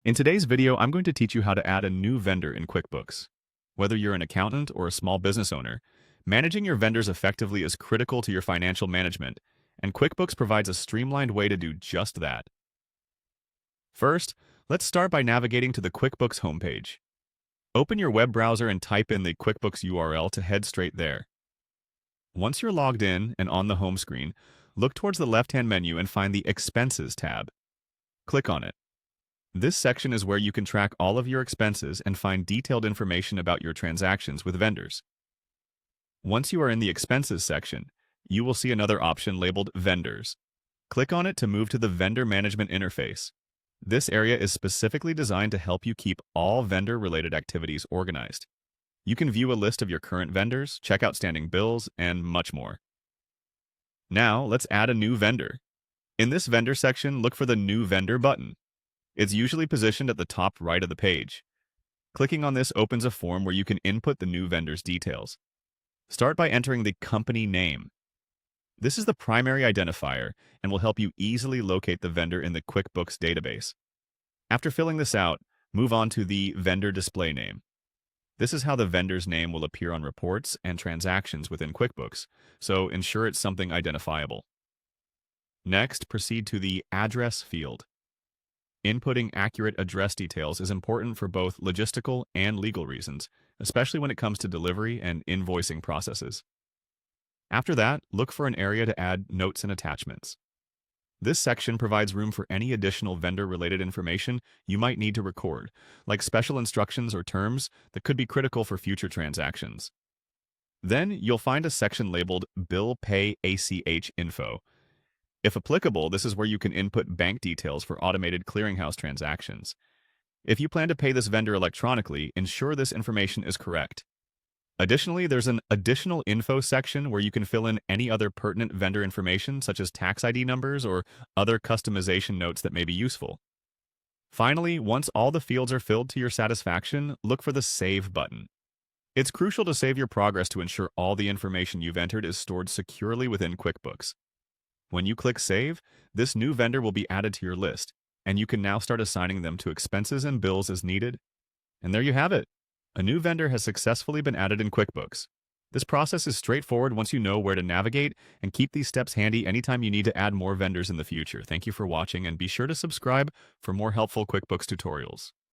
In today's video, I'm going to teach you how to add a new vendor in QuickBooks. Whether you're an accountant or a small business owner, managing your vendors effectively is critical to your financial management, and QuickBooks provides a streamlined way to do just that. First, let's start by navigating to the QuickBooks homepage. Open your web browser and type in the QuickBooks URL to head straight there. Once you're logged in and on the home screen, look towards the left-hand menu and find the Expenses tab. Click on it. This section is where you can track all of your expenses and find detailed information about your transactions with vendors. Once you are in the Expenses section, you will see another option labeled Vendors. Click on it to move to the Vendor Management interface. This area is specifically designed to help you keep all vendor-related activities organized. You can view a list of your current vendors, check outstanding bills, and much more. Now, let's add a new vendor. In this vendor section, look for the New Vendor button. It's usually positioned at the top right of the page. Clicking on this opens a form where you can input the new vendor's details. Start by entering the company name. This is the primary identifier and will help you easily locate the vendor in the QuickBooks database. After filling this out, move on to the vendor display name. This is how the vendor's name will appear on reports and transactions within QuickBooks, so ensure it's something identifiable. Next, proceed to the address field. Inputting accurate address details is important for both logistical and legal reasons, especially when it comes to delivery and invoicing processes. After that, look for an area to add notes and attachments. This section provides room for any additional vendor-related information you might need to record, like special instructions or terms that could be critical for future transactions. Then, you'll find a section labeled Bill Pay ACH Info. If applicable, this is where you can input bank details for automated clearinghouse transactions. If you plan to pay this vendor electronically, ensure this information is correct. Additionally, there's an Additional Info section where you can fill in any other pertinent vendor information such as tax ID numbers or other customization notes that may be useful. Finally, once all the fields are filled to your satisfaction, look for the Save button. It's crucial to save your progress to ensure all the information you've entered is stored securely within QuickBooks. When you click Save, this new vendor will be added to your list, and you can now start assigning them to expenses and bills as needed. And there you have it. A new vendor has successfully been added in QuickBooks. This process is straightforward once you know where to navigate, and keep these steps handy anytime you need to add more vendors in the future. Thank you for watching, and be sure to subscribe for more helpful QuickBooks tutorials.